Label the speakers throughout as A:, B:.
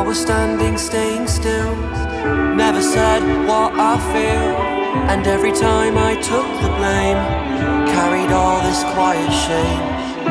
A: was standing, staying still. Never said what I feel. And every time I took the blame, carried all this quiet shame.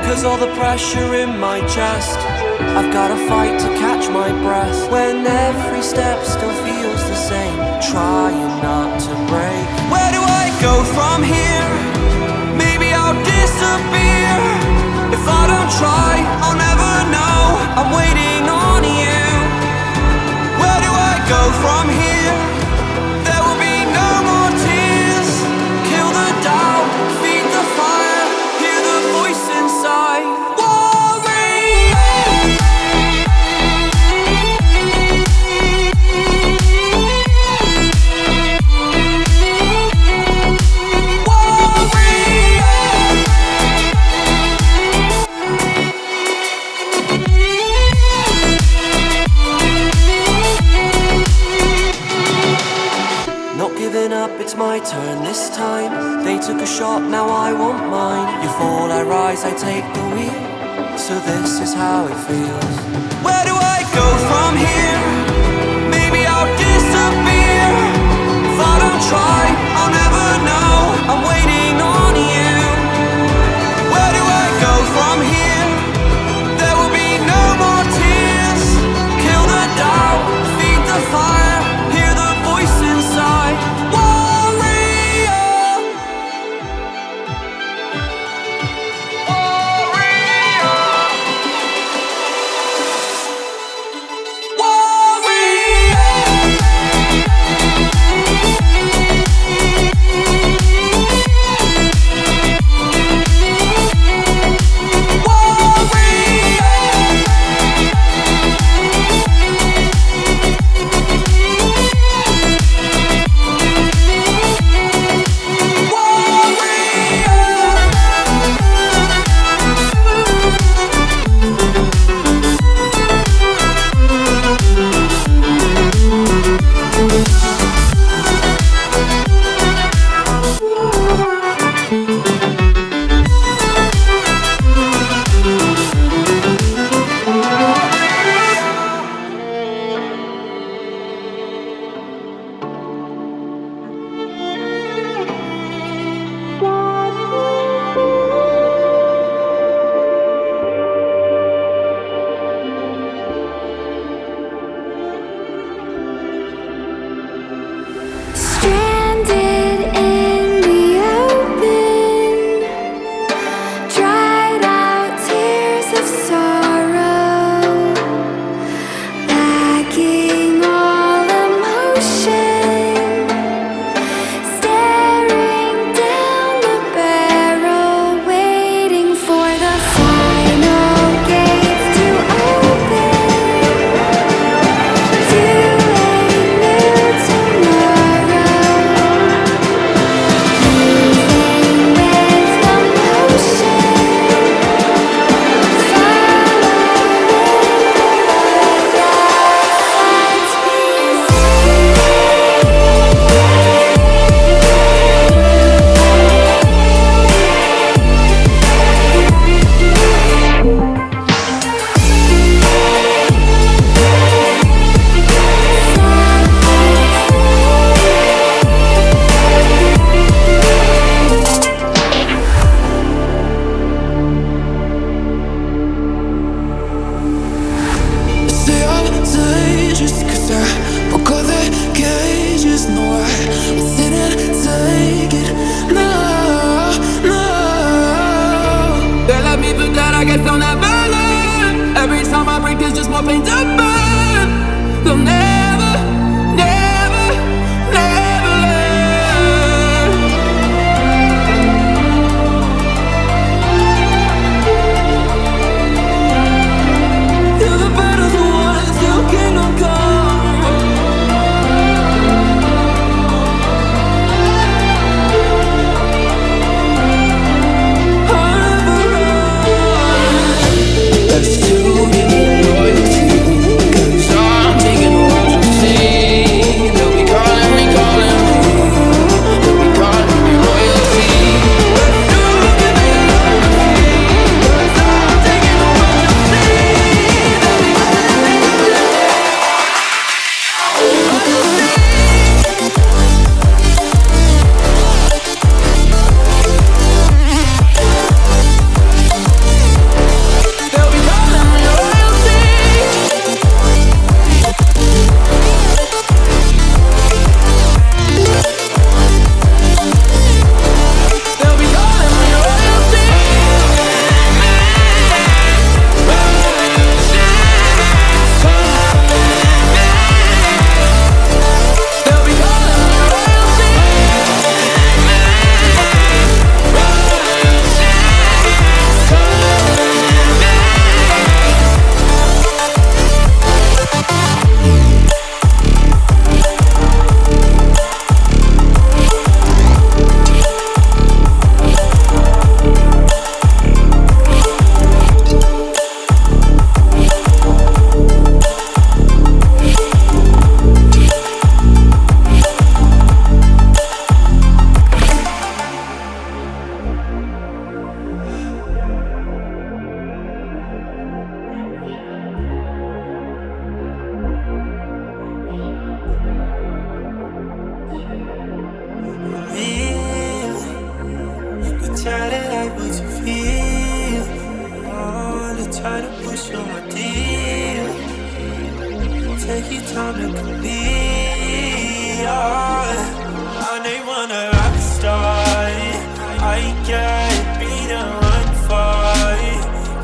A: Cause all the pressure in my chest, I've gotta fight to catch my breath. When every step still feels the same, trying not to break. Where do I go from here? Maybe I'll disappear. If I don't try, I'll never know. I'm waiting on you. Where do I go from here? There will be no more tears. Kill the doubt, feed the fire, hear the voice inside. It's my turn this time. They took a shot, now I want mine. You fall, I rise, I take the wheel. So this is how it feels. Where do I go from here? Maybe I'll disappear. If I don't try, I'll never know. I'm waiting on you. Where do I go from here? There will be no more tears. Kill the doubt, feed the fire, hear the voice inside. time to me. I ain't wanna rock star. I can't be the one for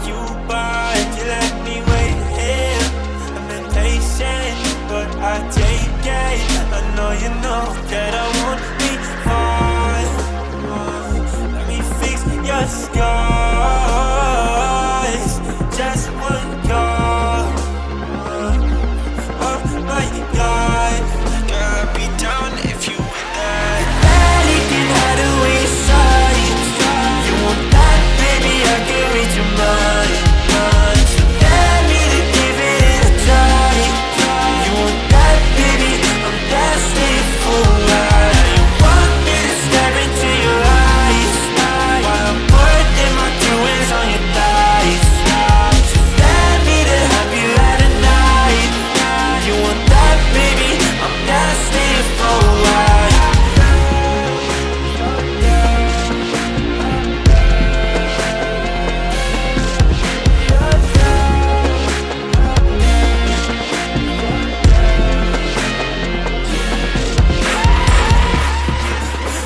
A: you, but you let me wait here. I'm impatient, but I take it. I know you know that I won't be far. Let me fix your scars. Just one call. Oh my God, girl, I'd be down if you were that. Barely can hide away inside. You want that, baby? I can read your mind. So let me to give it a try. You want that, baby? I'm destined for life. You want me to stare into your eyes while I'm putting my two hands on your thighs. So let me to have you at a night. You want that, baby? I'm destined for life.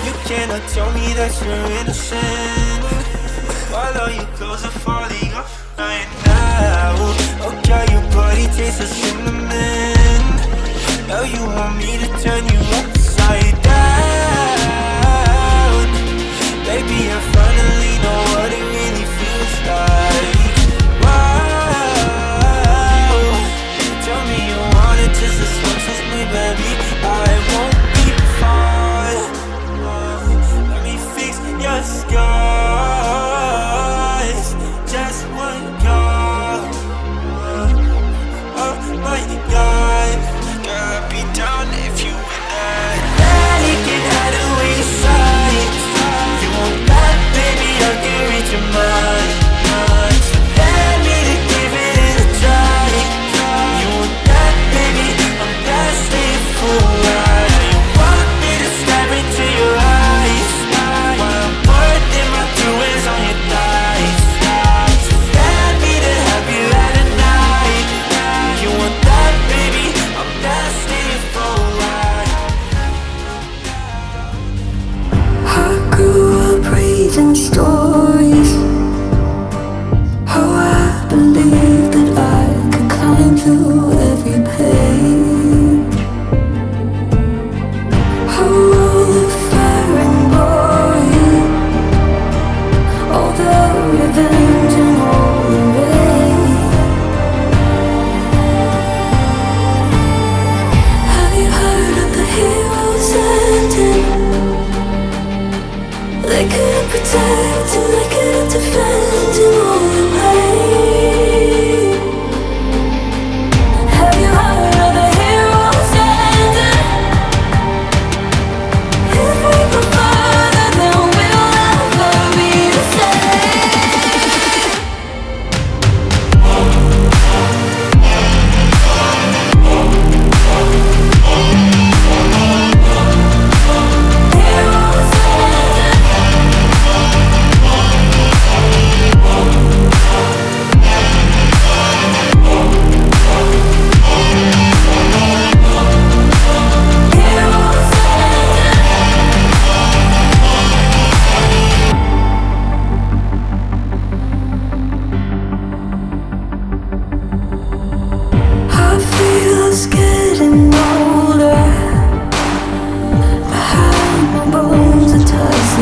A: You cannot tell me that you're innocent while all your clothes are falling off right now. Oh girl, your body tastes of cinnamon. Now you want me to turn you upside down. Baby, I finally know what it really feels like. Wow, tell me you want it just as much as me, baby. I won't be far. Let me fix your scars. Just one call. Oh my God, girl, I'd be down if you were that. Barely can hide away inside. You want that, baby? I can read your mind. So let me to give it a try. You want that, baby? I'm destined for life. You want me to stare into your eyes while I'm putting my two hands on your thighs. So let me to have you at a night. You want that, baby? I'm destined for life.
B: I grew up reading stories, how I believed that I could climb through every page, how all the fire and glory, all the revenge and all the rage. Have you heard of the heroes ending? They couldn't protect and they couldn't defend in all the way. Have you heard of the heroes ending? If we go further, then we'll never be the same. Heroes I feel us getting older. My bones are touched